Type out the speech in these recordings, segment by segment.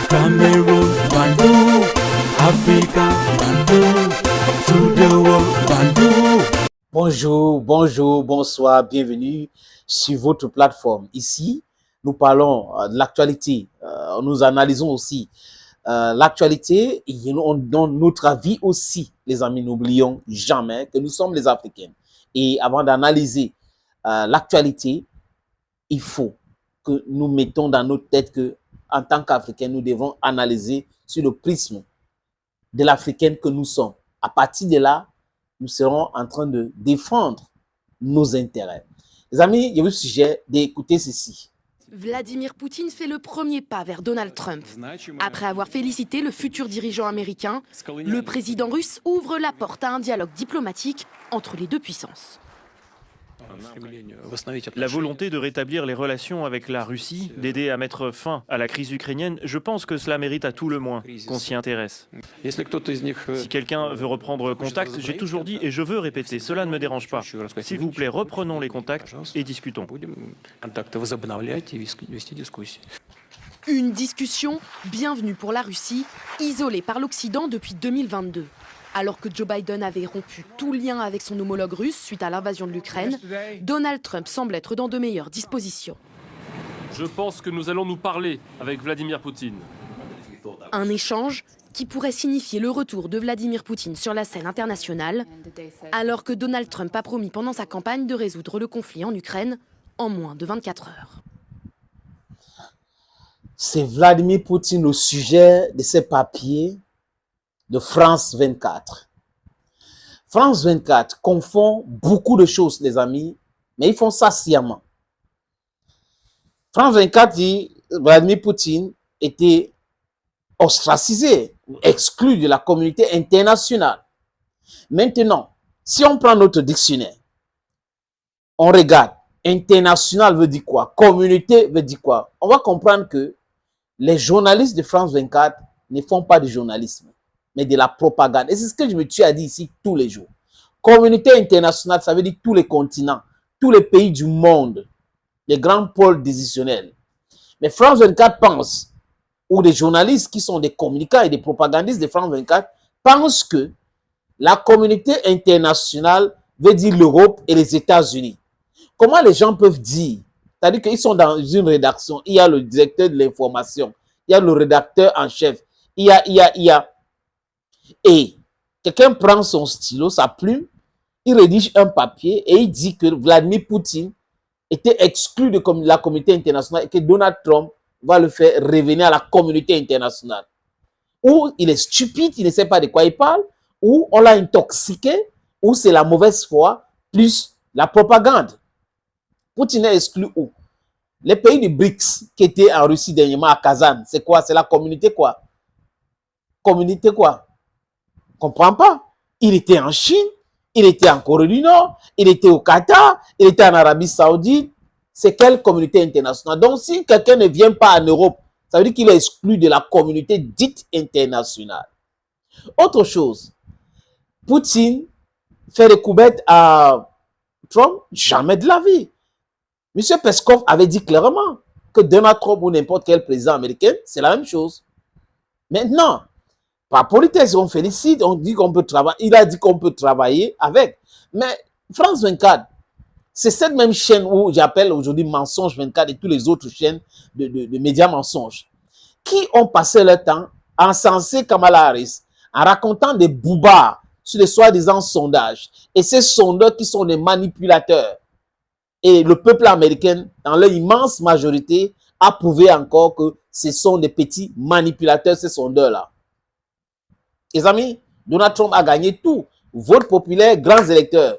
Cameroon, Bandung, Africa, Bandung, to the world, Bandung. Bonjour, bonjour, bonsoir, bienvenue sur votre plateforme. Ici, nous parlons de l'actualité, nous analysons aussi l'actualité et on donne notre avis aussi, les amis. N'oublions jamais que nous sommes les Africains. Et avant d'analyser l'actualité, il faut que nous mettons dans notre tête que, en tant qu'Africains, nous devons analyser sur le prisme de l'Africaine que nous sommes. À partir de là, nous serons en train de défendre nos intérêts. Les amis, il y a le sujet d'écouter ceci. Vladimir Poutine fait le premier pas vers Donald Trump. Après avoir félicité le futur dirigeant américain, le président russe ouvre la porte à un dialogue diplomatique entre les deux puissances. La volonté de rétablir les relations avec la Russie, d'aider à mettre fin à la crise ukrainienne, je pense que cela mérite à tout le moins qu'on s'y intéresse. Si quelqu'un veut reprendre contact, j'ai toujours dit et je veux répéter, cela ne me dérange pas. S'il vous plaît, reprenons les contacts et discutons. Une discussion bienvenue pour la Russie, isolée par l'Occident depuis 2022. Alors que Joe Biden avait rompu tout lien avec son homologue russe suite à l'invasion de l'Ukraine, Donald Trump semble être dans de meilleures dispositions. Je pense que nous allons nous parler avec Vladimir Poutine. Un échange qui pourrait signifier le retour de Vladimir Poutine sur la scène internationale, alors que Donald Trump a promis pendant sa campagne de résoudre le conflit en Ukraine en moins de 24 heures. C'est Vladimir Poutine le sujet de ces papiers de France 24. France 24 confond beaucoup de choses, les amis, mais ils font ça sciemment. France 24 dit que Vladimir Poutine était ostracisé, exclu de la communauté internationale. Maintenant, si on prend notre dictionnaire, on regarde, international veut dire quoi? Communauté veut dire quoi? On va comprendre que les journalistes de France 24 ne font pas de journalisme, mais de la propagande. Et c'est ce que je me tue à dire ici tous les jours. Communauté internationale, ça veut dire tous les continents, tous les pays du monde, les grands pôles décisionnels. Mais France 24 pense, ou des journalistes qui sont des communicants et des propagandistes de France 24, pensent que la communauté internationale veut dire l'Europe et les États-Unis. Comment les gens peuvent dire? C'est-à-dire qu'ils sont dans une rédaction, il y a le directeur de l'information, il y a le rédacteur en chef, il y a. Et quelqu'un prend son stylo, sa plume, il rédige un papier et il dit que Vladimir Poutine était exclu de la communauté internationale et que Donald Trump va le faire revenir à la communauté internationale. Ou il est stupide, il ne sait pas de quoi il parle, ou on l'a intoxiqué, ou c'est la mauvaise foi plus la propagande. Poutine est exclu où? Les pays du BRICS qui étaient en Russie dernièrement à Kazan, c'est quoi? C'est la communauté quoi? Communauté quoi? Comprends pas. Il était en Chine, il était en Corée du Nord, il était au Qatar, il était en Arabie Saoudite. C'est quelle communauté internationale? Donc, si quelqu'un ne vient pas en Europe, ça veut dire qu'il est exclu de la communauté dite internationale. Autre chose, Poutine fait des coubettes à Trump? Jamais de la vie. M. Peskov avait dit clairement que Donald Trump ou n'importe quel président américain, c'est la même chose. Maintenant, par politesse, on félicite, on dit qu'on peut travailler. Il a dit qu'on peut travailler avec. Mais France 24, c'est cette même chaîne où j'appelle aujourd'hui Mensonge 24 et toutes les autres chaînes de médias mensonges qui ont passé leur temps à encenser Kamala Harris en racontant des boubards sur les soi-disant sondages. Et ces sondeurs qui sont des manipulateurs. Et le peuple américain, dans leur immense majorité, a prouvé encore que ce sont des petits manipulateurs, ces sondeurs-là. Les amis, Donald Trump a gagné tout. Vote populaire, grands électeurs.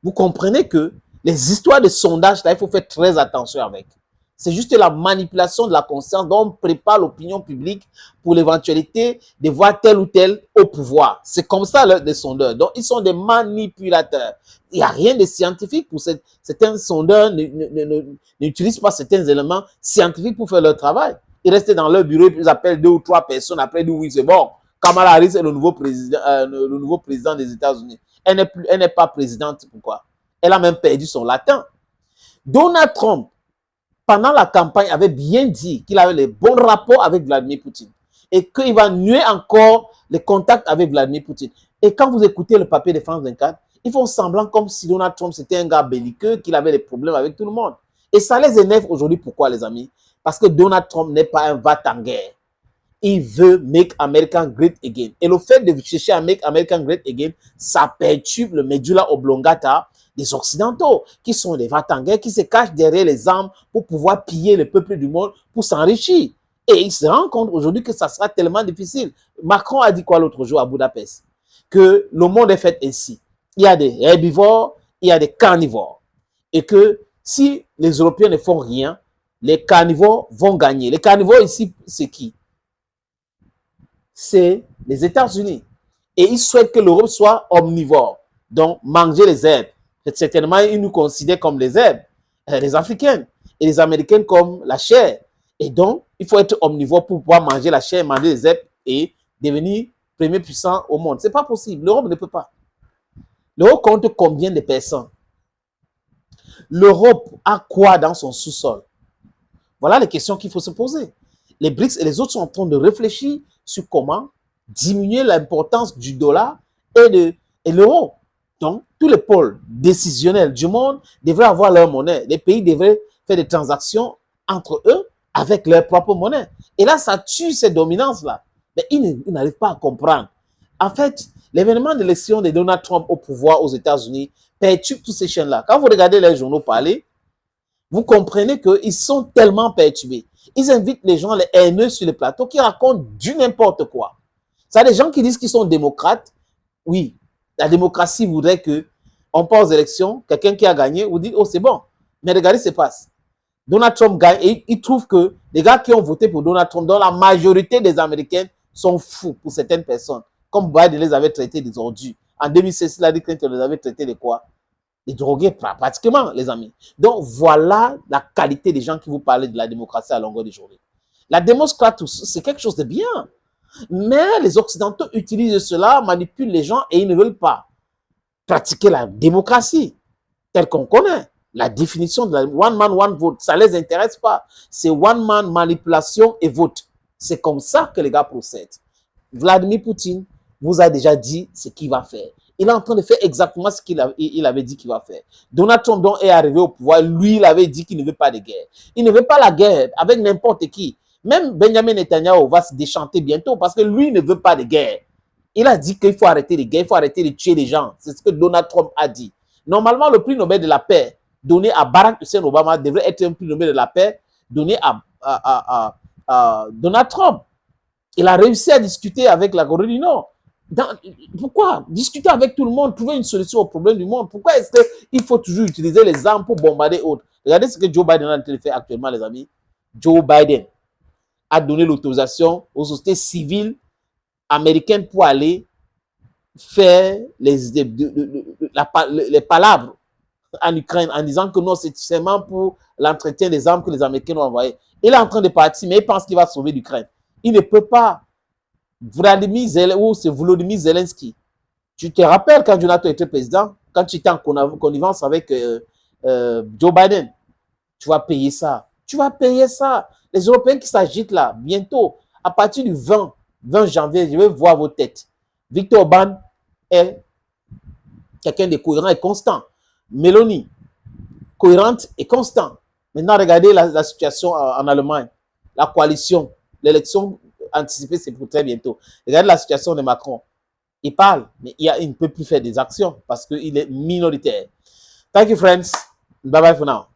Vous comprenez que les histoires de sondages, là, il faut faire très attention avec. C'est juste la manipulation de la conscience dont on prépare l'opinion publique pour l'éventualité de voir tel ou tel au pouvoir. C'est comme ça les sondeurs. Donc, ils sont des manipulateurs. Il n'y a rien de scientifique pour certains sondeurs n'utilisent pas certains éléments scientifiques pour faire leur travail. Ils restent dans leur bureau, ils appellent 2 ou 3 personnes, après ils disent oui, c'est bon. Kamala Harris est le nouveau président des États-Unis. Elle n'est pas présidente. Pourquoi? Elle a même perdu son latin. Donald Trump pendant la campagne, avait bien dit qu'il avait les bons rapports avec Vladimir Poutine et qu'il va nuer encore les contacts avec Vladimir Poutine. Et quand vous écoutez le papier de France 24, ils font semblant comme si Donald Trump c'était un gars belliqueux, qu'il avait des problèmes avec tout le monde. Et ça les énerve aujourd'hui. Pourquoi, les amis? Parce que Donald Trump n'est pas un va-t-en-guerre. Il veut make America great again. Et le fait de chercher à make America great again, ça perturbe le medulla oblongata des Occidentaux, qui sont des va-t-en-guerre, qui se cachent derrière les armes pour pouvoir piller le peuple du monde, pour s'enrichir. Et il se rend compte aujourd'hui que ça sera tellement difficile. Macron a dit quoi l'autre jour à Budapest? Que le monde est fait ainsi. Il y a des herbivores, il y a des carnivores. Et que si les Européens ne font rien, les carnivores vont gagner. Les carnivores ici, c'est qui? C'est les États-Unis. Et ils souhaitent que l'Europe soit omnivore. Donc, manger les herbes. Certainement, ils nous considèrent comme les herbes, les Africains, et les Américains comme la chair. Et donc, il faut être omnivore pour pouvoir manger la chair, manger les herbes et devenir premier puissant au monde. Ce n'est pas possible. L'Europe ne peut pas. L'Europe compte combien de personnes? L'Europe a quoi dans son sous-sol? Voilà les questions qu'il faut se poser. Les BRICS et les autres sont en train de réfléchir sur comment diminuer l'importance du dollar et de l'euro. Donc, tous les pôles décisionnels du monde devraient avoir leur monnaie. Les pays devraient faire des transactions entre eux avec leur propre monnaie. Et là, ça tue ces dominances-là. Mais ils n'arrivent pas à comprendre. En fait, l'événement de l'élection de Donald Trump au pouvoir aux États-Unis perturbe tous ces chaînes-là. Quand vous regardez les journaux parler, vous comprenez qu'ils sont tellement perturbés. Ils invitent les gens, les haineux sur le plateau, qui racontent du n'importe quoi. Ça, des gens qui disent qu'ils sont démocrates. Oui, la démocratie voudrait que on passe aux élections, quelqu'un qui a gagné, vous dites, oh, c'est bon. Mais regardez ce qui se passe. Donald Trump gagne et il trouve que les gars qui ont voté pour Donald Trump, dont la majorité des Américains sont fous pour certaines personnes. Comme Biden les avait traités des ordures. En 2016, Hillary Clinton les avait traités de quoi? Des drogués, pratiquement, les amis. Donc, voilà la qualité des gens qui vous parlent de la démocratie à longueur de journée. La démocratie, c'est quelque chose de bien. Mais les Occidentaux utilisent cela, manipulent les gens et ils ne veulent pas pratiquer la démocratie telle qu'on connaît. La définition de la one man, one vote, ça ne les intéresse pas. C'est one man, manipulation et vote. C'est comme ça que les gars procèdent. Vladimir Poutine vous a déjà dit ce qu'il va faire. Il est en train de faire exactement ce qu'il avait dit qu'il va faire. Donald Trump donc est arrivé au pouvoir. Lui, il avait dit qu'il ne veut pas de guerre. Il ne veut pas la guerre avec n'importe qui. Même Benjamin Netanyahu va se déchanter bientôt parce que lui ne veut pas de guerre. Il a dit qu'il faut arrêter les guerres, il faut arrêter de tuer les gens. C'est ce que Donald Trump a dit. Normalement, le prix Nobel de la paix donné à Barack Hussein Obama devrait être un prix Nobel de la paix donné à Donald Trump. Il a réussi à discuter avec la Corée du Nord. Pourquoi discuter avec tout le monde, trouver une solution au problème du monde? Pourquoi est-ce qu'il faut toujours utiliser les armes pour bombarder autres? Regardez ce que Joe Biden est en train de faire actuellement, les amis. Joe Biden a donné l'autorisation aux sociétés civiles américaines pour aller faire les palabres en Ukraine en disant que non, c'est seulement pour l'entretien des armes que les Américains ont envoyées. Il est en train de partir, mais il pense qu'il va sauver l'Ukraine. Il ne peut pas. Volodymyr Zelensky. Tu te rappelles quand Jonathan était président, quand tu étais en connivence avec Joe Biden, tu vas payer ça. Tu vas payer ça. Les Européens qui s'agitent là, bientôt, à partir du 20 janvier, je vais voir vos têtes. Viktor Orban est quelqu'un de cohérent et constant. Meloni, cohérente et constant. Maintenant, regardez la situation en Allemagne. La coalition, l'élection anticipée, c'est pour très bientôt. Regardez la situation de Macron. Il parle, mais il ne peut plus faire des actions parce qu'il est minoritaire. Thank you, friends. Bye bye for now.